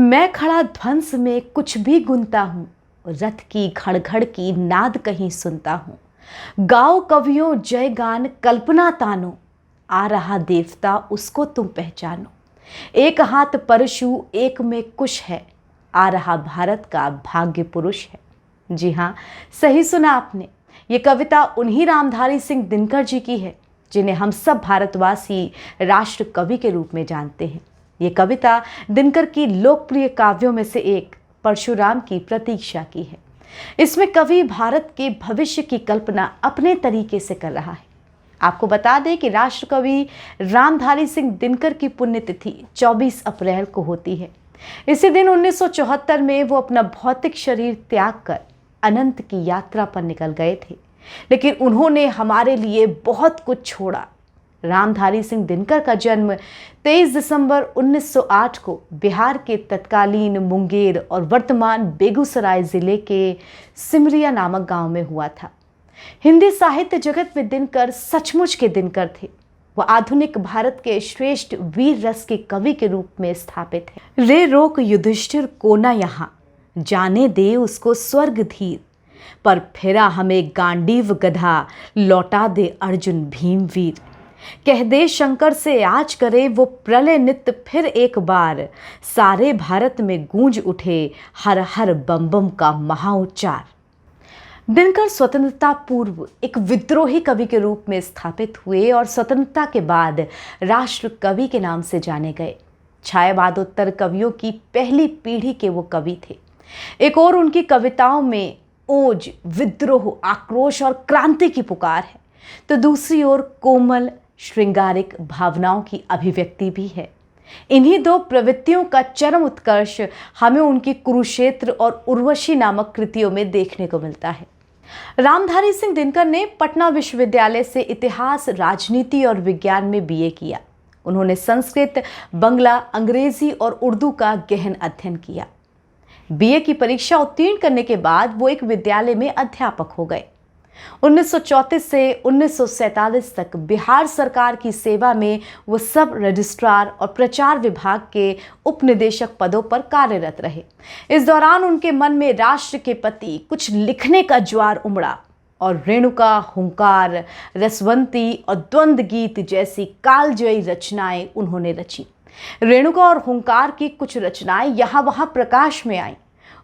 मैं खड़ा ध्वंस में कुछ भी गुनता हूँ, रथ की घड़ की नाद कहीं सुनता हूँ। गाओ कवियों जय गान कल्पना तानो, आ रहा देवता उसको तुम पहचानो। एक हाथ परशु एक में कुश है, आ रहा भारत का भाग्य पुरुष है। जी हाँ, सही सुना आपने। ये कविता उन्हीं रामधारी सिंह दिनकर जी की है जिन्हें हम सब भारतवासी राष्ट्र कवि के रूप में जानते हैं। ये कविता दिनकर की लोकप्रिय काव्यों में से एक परशुराम की प्रतीक्षा की है। इसमें कवि भारत के भविष्य की कल्पना अपने तरीके से कर रहा है। आपको बता दें कि राष्ट्र कवि रामधारी सिंह दिनकर की पुण्यतिथि 24 अप्रैल को होती है। इसी दिन 1974 में वो अपना भौतिक शरीर त्याग कर अनंत की यात्रा पर निकल गए थे, लेकिन उन्होंने हमारे लिए बहुत कुछ छोड़ा। रामधारी सिंह दिनकर का जन्म 23 दिसंबर 1908 को बिहार के तत्कालीन मुंगेर और वर्तमान बेगूसराय जिले के सिमरिया नामक गांव में हुआ था। हिंदी साहित्य जगत में दिनकर सचमुच के दिनकर थे। वह आधुनिक भारत के श्रेष्ठ वीर रस के कवि के रूप में स्थापित है। रे रोक युधिष्ठिर को न यहाँ, जाने दे उसको स्वर्ग धीर, पर फिरा हमें गांडीव गधा, लौटा दे अर्जुन भीम वीर। कह दे शंकर से आज करे वो प्रलय नित्य फिर एक बार, सारे भारत में गूंज उठे हर हर बम बम का महाउच्चार। दिनकर स्वतंत्रता पूर्व एक विद्रोही कवि के रूप में स्थापित हुए और स्वतंत्रता के बाद राष्ट्र कवि के नाम से जाने गए। छायावादोत्तर कवियों की पहली पीढ़ी के वो कवि थे। एक और उनकी कविताओं में ओज, विद्रोह, आक्रोश और क्रांति की पुकार है, तो दूसरी ओर कोमल श्रृंगारिक भावनाओं की अभिव्यक्ति भी है। इन्हीं दो प्रवृत्तियों का चरम उत्कर्ष हमें उनकी कुरुक्षेत्र और उर्वशी नामक कृतियों में देखने को मिलता है। रामधारी सिंह दिनकर ने पटना विश्वविद्यालय से इतिहास, राजनीति और विज्ञान में बीए किया। उन्होंने संस्कृत, बंगला, अंग्रेजी और उर्दू का गहन अध्ययन किया। बीए की परीक्षा उत्तीर्ण करने के बाद वो एक विद्यालय में अध्यापक हो गए। 1934 से 1947 तक बिहार सरकार की सेवा में वो सब रजिस्ट्रार और प्रचार विभाग के उपनिदेशक पदों पर कार्यरत रहे। इस दौरान उनके मन में राष्ट्र के प्रति कुछ लिखने का ज्वार उमड़ा और रेणुका, हुंकार, रसवंती और द्वंद्व गीत जैसी कालजयी रचनाएं उन्होंने रची। रेणुका और हुंकार की कुछ रचनाएं यहाँ वहाँ प्रकाश में आईं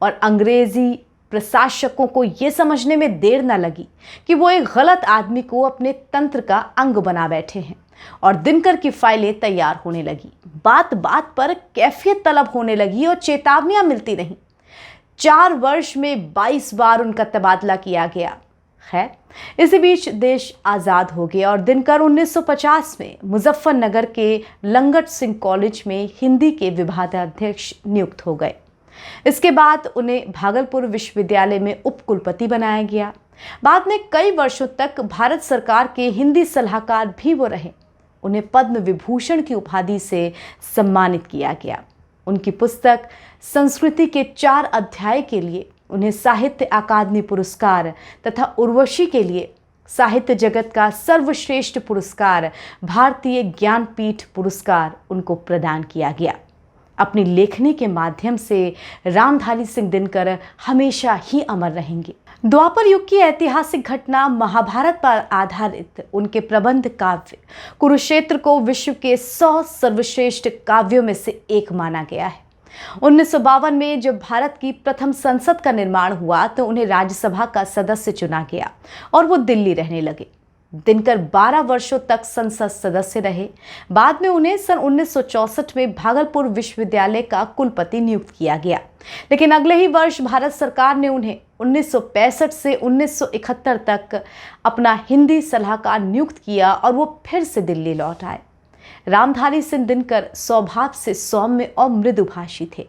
और अंग्रेजी प्रशासकों को यह समझने में देर न लगी कि वो एक गलत आदमी को अपने तंत्र का अंग बना बैठे हैं और दिनकर की फाइलें तैयार होने लगी। बात बात पर कैफियत तलब होने लगी और चेतावनियां मिलती रहीं। 4 वर्ष में 22 बार उनका तबादला किया गया। खैर, इसी बीच देश आज़ाद हो गया और दिनकर 1950 में मुजफ्फरनगर के लंगट सिंह कॉलेज में हिंदी के विभागाध्यक्ष नियुक्त हो गए। इसके बाद उन्हें भागलपुर विश्वविद्यालय में उपकुलपति बनाया गया। बाद में कई वर्षों तक भारत सरकार के हिंदी सलाहकार भी वो रहे। उन्हें पद्म विभूषण की उपाधि से सम्मानित किया गया। उनकी पुस्तक संस्कृति के 4 अध्याय के लिए उन्हें साहित्य अकादमी पुरस्कार तथा उर्वशी के लिए साहित्य जगत का सर्वश्रेष्ठ पुरस्कार भारतीय ज्ञानपीठ पुरस्कार उनको प्रदान किया गया। अपनी लेखनी के माध्यम से रामधारी सिंह दिनकर हमेशा ही अमर रहेंगे। द्वापर युग की ऐतिहासिक घटना महाभारत पर आधारित उनके प्रबंध काव्य कुरुक्षेत्र को विश्व के 100 सर्वश्रेष्ठ काव्यों में से एक माना गया है। 1952 में जब भारत की प्रथम संसद का निर्माण हुआ तो उन्हें राज्यसभा का सदस्य चुना गया और वो दिल्ली रहने लगे। दिनकर 12 वर्षों तक संसद सदस्य रहे। बाद में उन्हें सन 1964 में भागलपुर विश्वविद्यालय का कुलपति नियुक्त किया गया, लेकिन अगले ही वर्ष भारत सरकार ने उन्हें 1965 से 1971 तक अपना हिंदी सलाहकार नियुक्त किया और वो फिर से दिल्ली लौट आए। रामधारी सिंह दिनकर स्वभाव से सौम्य और मृदुभाषी थे,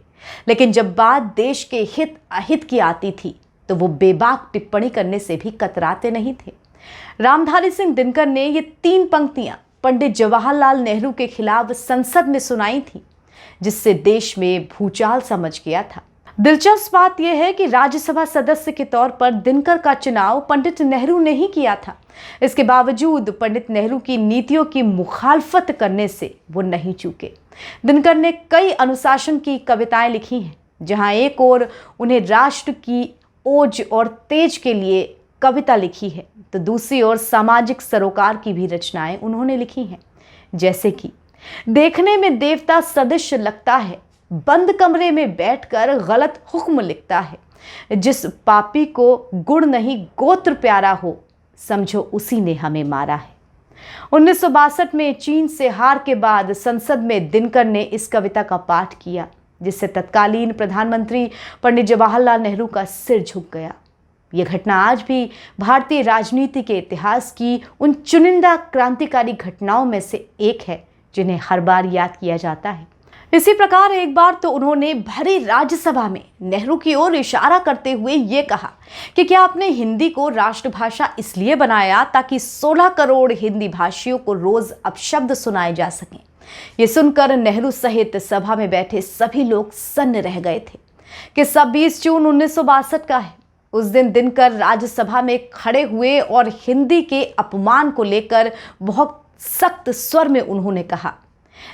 लेकिन जब बात देश के हित अहित की आती थी तो वो बेबाक टिप्पणी करने से भी कतराते नहीं थे। रामधारी सिंह दिनकर ने ये 3 पंक्तियां पंडित जवाहरलाल नेहरू के खिलाफ संसद में सुनाई थी, जिससे देश में भूचाल समझ गया था। दिलचस्प बात यह है कि राज्यसभा सदस्य के तौर पर दिनकर का चुनाव पंडित नेहरू ने ही किया था। इसके बावजूद पंडित नेहरू की नीतियों की मुखालफत करने से वो नहीं चूके। दिनकर ने कई अनुशासन की कविताएं लिखी हैं, जहां एक ओर उन्हें राष्ट्र की ओज और तेज के लिए कविता लिखी है, तो दूसरी ओर सामाजिक सरोकार की भी रचनाएं उन्होंने लिखी हैं। जैसे कि देखने में देवता सदृश लगता है, बंद कमरे में बैठकर गलत हुक्म लिखता है, जिस पापी को गुण नहीं गोत्र प्यारा हो, समझो उसी ने हमें मारा है। 1962 में चीन से हार के बाद संसद में दिनकर ने इस कविता का पाठ किया, जिससे तत्कालीन प्रधानमंत्री पंडित जवाहरलाल नेहरू का सिर झुक गया। यह घटना आज भी भारतीय राजनीति के इतिहास की उन चुनिंदा क्रांतिकारी घटनाओं में से एक है जिन्हें हर बार याद किया जाता है। इसी प्रकार एक बार तो उन्होंने भरी राज्यसभा में नेहरू की ओर इशारा करते हुए ये कहा कि क्या आपने हिंदी को राष्ट्रभाषा इसलिए बनाया ताकि 16 करोड़ हिंदी भाषियों को रोज अपशब्द सुनाए जा सकें। ये सुनकर नेहरू सहित सभा में बैठे सभी लोग सन्न रह गए थे कि 26 जून 1962 का है। उस दिन दिनकर राज्यसभा में खड़े हुए और हिंदी के अपमान को लेकर बहुत सख्त स्वर में उन्होंने कहा,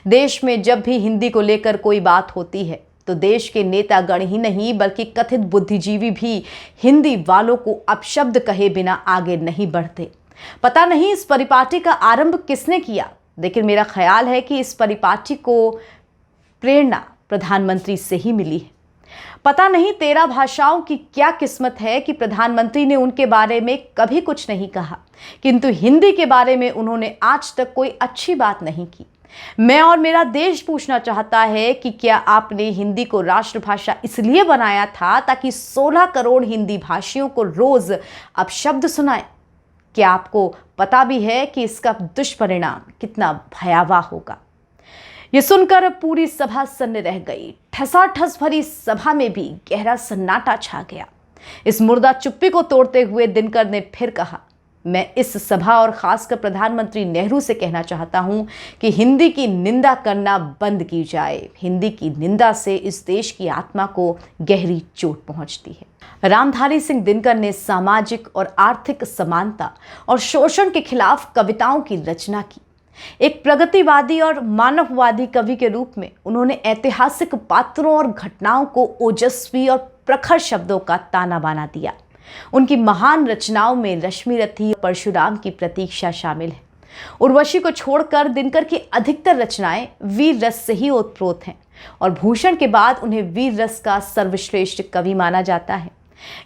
देश में जब भी हिंदी को लेकर कोई बात होती है तो देश के नेतागण ही नहीं बल्कि कथित बुद्धिजीवी भी हिंदी वालों को अपशब्द कहे बिना आगे नहीं बढ़ते। पता नहीं इस परिपाटी का आरंभ किसने किया, लेकिन मेरा ख्याल है कि इस परिपाटी को प्रेरणा प्रधानमंत्री से ही मिली है। पता नहीं 13 भाषाओं की क्या किस्मत है कि प्रधानमंत्री ने उनके बारे में कभी कुछ नहीं कहा, किंतु हिंदी के बारे में उन्होंने आज तक कोई अच्छी बात नहीं की। मैं और मेरा देश पूछना चाहता है कि क्या आपने हिंदी को राष्ट्रभाषा इसलिए बनाया था ताकि 16 करोड़ हिंदी भाषियों को रोज अपशब्द सुनाए? क्या आपको पता भी है कि इसका दुष्परिणाम कितना भयावह होगा? ये सुनकर पूरी सभा सन्न रह गई। ठसाठस भरी सभा में भी गहरा सन्नाटा छा गया। इस मुर्दा चुप्पी को तोड़ते हुए दिनकर ने फिर कहा, मैं इस सभा और खासकर प्रधानमंत्री नेहरू से कहना चाहता हूं कि हिंदी की निंदा करना बंद की जाए। हिंदी की निंदा से इस देश की आत्मा को गहरी चोट पहुंचती है। रामधारी सिंह दिनकर ने सामाजिक और आर्थिक समानता और शोषण के खिलाफ कविताओं की रचना की। एक प्रगतिवादी और मानववादी कवि के रूप में उन्होंने ऐतिहासिक पात्रों और घटनाओं को ओजस्वी और प्रखर शब्दों का ताना बाना दिया। उनकी महान रचनाओं में रश्मि रथी और परशुराम की प्रतीक्षा शामिल है। उर्वशी को छोड़कर दिनकर की अधिकतर रचनाएं वीर रस से ही ओतप्रोत हैं और भूषण के बाद उन्हें वीर रस का सर्वश्रेष्ठ कवि माना जाता है।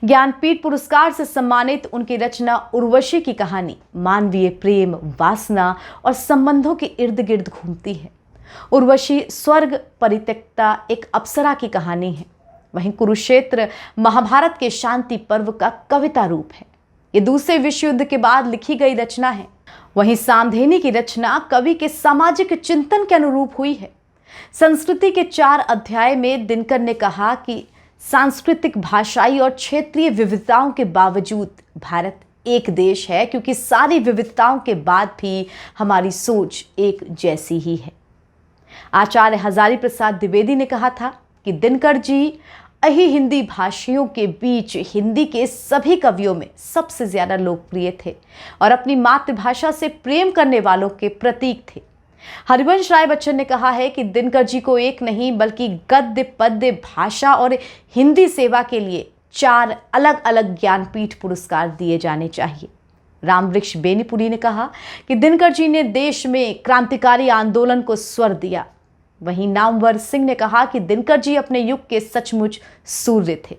ज्ञानपीठ पुरस्कार से सम्मानित उनकी रचना उर्वशी की कहानी मानवीय प्रेम, वासना और संबंधों के इर्द गिर्द घूमती है। उर्वशी स्वर्ग परित्यक्ता एक अप्सरा की कहानी है। वहीं कुरुक्षेत्र महाभारत के शांति पर्व का कविता रूप है। ये दूसरे विश्व युद्ध के बाद लिखी गई रचना है। वहीं सामधेनी की रचना कवि के सामाजिक चिंतन के अनुरूप हुई है। संस्कृति के 4 अध्याय में दिनकर ने कहा कि सांस्कृतिक, भाषाई और क्षेत्रीय विविधताओं के बावजूद भारत एक देश है, क्योंकि सारी विविधताओं के बाद भी हमारी सोच एक जैसी ही है। आचार्य हजारी प्रसाद द्विवेदी ने कहा था कि दिनकर जी अही हिंदी भाषियों के बीच हिंदी के सभी कवियों में सबसे ज्यादा लोकप्रिय थे और अपनी मातृभाषा से प्रेम करने वालों के प्रतीक थे। हरिवंश राय बच्चन ने कहा है कि दिनकर जी को एक नहीं बल्कि गद्य, पद्य, भाषा और हिंदी सेवा के लिए 4 अलग अलग ज्ञानपीठ पुरस्कार दिए जाने चाहिए। रामवृक्ष बेनीपुरी ने कहा कि दिनकर जी ने देश में क्रांतिकारी आंदोलन को स्वर दिया। वहीं नामवर सिंह ने कहा कि दिनकर जी अपने युग के सचमुच सूर्य थे।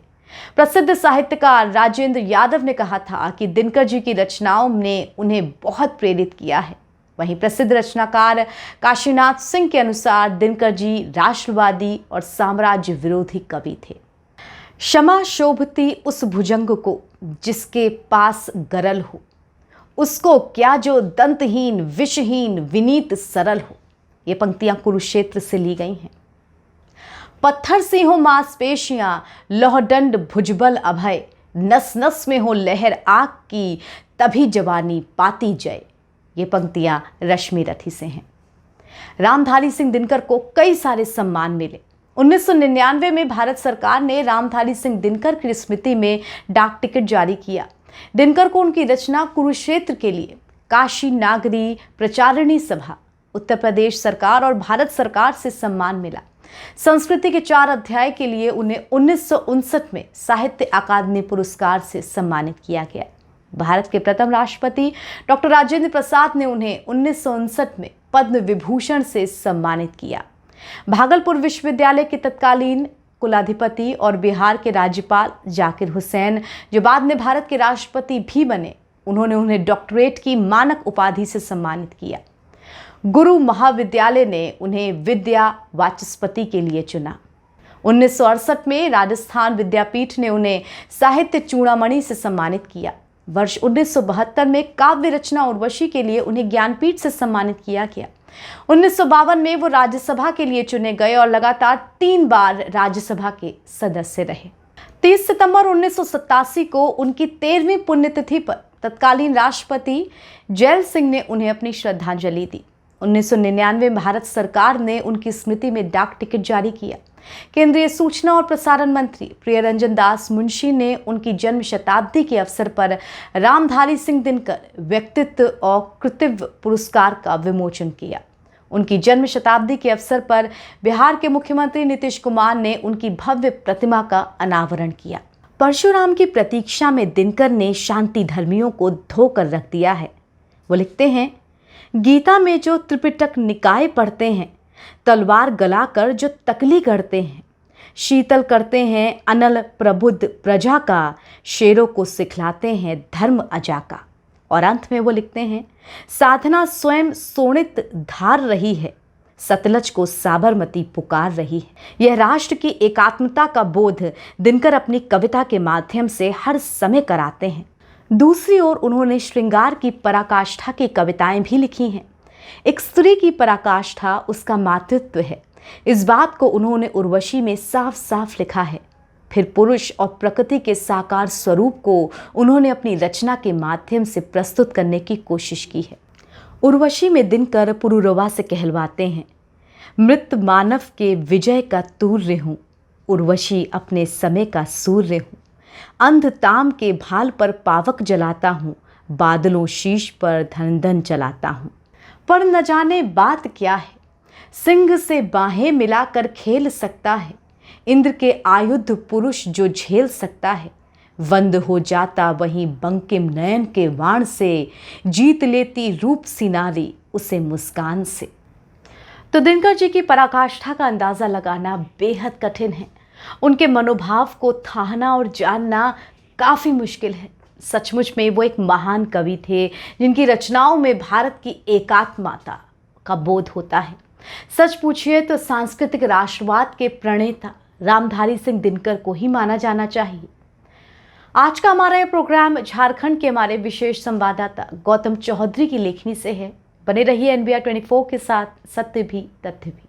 प्रसिद्ध साहित्यकार राजेंद्र यादव ने कहा था कि दिनकर जी की रचनाओं ने उन्हें बहुत प्रेरित किया है। वहीं प्रसिद्ध रचनाकार काशीनाथ सिंह के अनुसार दिनकर जी राष्ट्रवादी और साम्राज्य विरोधी कवि थे। क्षमा शोभती उस भुजंग को जिसके पास गरल हो, उसको क्या जो दंतहीन, विषहीन, विनीत सरल हो। ये पंक्तियां कुरुक्षेत्र से ली गई हैं। पत्थर से हो मांसपेशियां, लौहदंड भुजबल अभय, नस नस में हो लहर आग की, तभी जवानी पाती जय। ये पंक्तियां रश्मि रथी से हैं। रामधारी सिंह दिनकर को कई सारे सम्मान मिले। 1999 में भारत सरकार ने रामधारी सिंह दिनकर की स्मृति में डाक टिकट जारी किया। दिनकर को उनकी रचना कुरुक्षेत्र के लिए काशी नागरी प्रचारिणी सभा, उत्तर प्रदेश सरकार और भारत सरकार से सम्मान मिला। संस्कृति के 4 अध्याय के लिए उन्हें 1959 में साहित्य अकादमी पुरस्कार से सम्मानित किया गया। भारत के प्रथम राष्ट्रपति डॉक्टर राजेंद्र प्रसाद ने उन्हें 1959 में पद्म विभूषण से सम्मानित किया। भागलपुर विश्वविद्यालय के तत्कालीन कुलाधिपति और बिहार के राज्यपाल जाकिर हुसैन, जो बाद में भारत के राष्ट्रपति भी बने, उन्होंने उन्हें डॉक्टरेट की मानक उपाधि से सम्मानित किया। गुरु महाविद्यालय ने उन्हें विद्या वाचस्पति के लिए चुना। 1968 में राजस्थान विद्यापीठ ने उन्हें साहित्य चूड़ामणि से सम्मानित किया। वर्ष 1972 में काव्य रचना उर्वशी के लिए उन्हें ज्ञानपीठ से सम्मानित किया गया। 1952 में वो राज्यसभा के लिए चुने गए और लगातार 3 बार राज्यसभा के सदस्य रहे। 30 सितंबर 1987 को उनकी 13वीं पुण्यतिथि पर तत्कालीन राष्ट्रपति जैल सिंह ने उन्हें अपनी श्रद्धांजलि दी। 1999 में भारत सरकार ने उनकी स्मृति में डाक टिकट जारी किया। केंद्रीय सूचना और प्रसारण मंत्री प्रियरंजन दास मुंशी ने उनकी जन्म शताब्दी के अवसर पर रामधारी सिंह दिनकर व्यक्तित्व और कृतित्व पुरस्कार का विमोचन किया। उनकी जन्म शताब्दी के अवसर पर बिहार के मुख्यमंत्री नीतीश कुमार ने उनकी भव्य प्रतिमा का अनावरण किया। परशुराम की प्रतीक्षा में दिनकर ने शांति धर्मियों को धोकर रख दिया है। वो लिखते हैं, गीता में जो त्रिपिटक निकाय पढ़ते हैं, तलवार गलाकर जो तकली करते हैं, शीतल करते हैं अनल प्रबुद्ध प्रजा का, शेरों को सिखलाते हैं धर्म अजा का। और अंत में वो लिखते हैं, साधना स्वयं सोनित धार रही है, सतलज को साबरमती पुकार रही है। यह राष्ट्र की एकात्मता का बोध दिनकर अपनी कविता के माध्यम से हर समय कराते हैं। दूसरी ओर उन्होंने श्रृंगार की पराकाष्ठा की कविताएं भी लिखी हैं। एक स्त्री की पराकाष्ठा उसका मातृत्व है, इस बात को उन्होंने उर्वशी में साफ साफ लिखा है। फिर पुरुष और प्रकृति के साकार स्वरूप को उन्होंने अपनी रचना के माध्यम से प्रस्तुत करने की कोशिश की है। उर्वशी में दिनकर पुरुरवा से कहलवाते हैं, मृत मानव के विजय का तूर्य हूँ, उर्वशी अपने समय का सूर्य हूँ। अंध ताम के भाल पर पावक जलाता हूँ, बादलों शीश पर धन धन चलाता हूँ। पर न जाने बात क्या है, सिंह से बाहें मिलाकर खेल सकता है, इंद्र के आयुध पुरुष जो झेल सकता है। वंद हो जाता वहीं बंकिम नयन के वाण से, जीत लेती रूप सी नारी उसे मुस्कान से। तो दिनकर जी की पराकाष्ठा का अंदाज़ा लगाना बेहद कठिन है। उनके मनोभाव को थाहना और जानना काफ़ी मुश्किल है। सचमुच में वो एक महान कवि थे, जिनकी रचनाओं में भारत की एकात्मता का बोध होता है। सच पूछिए तो सांस्कृतिक राष्ट्रवाद के प्रणेता रामधारी सिंह दिनकर को ही माना जाना चाहिए। आज का हमारा ये प्रोग्राम झारखंड के हमारे विशेष संवाददाता गौतम चौधरी की लेखनी से है। बने रहिए NBR 24 के साथ, सत्य भी तथ्य भी।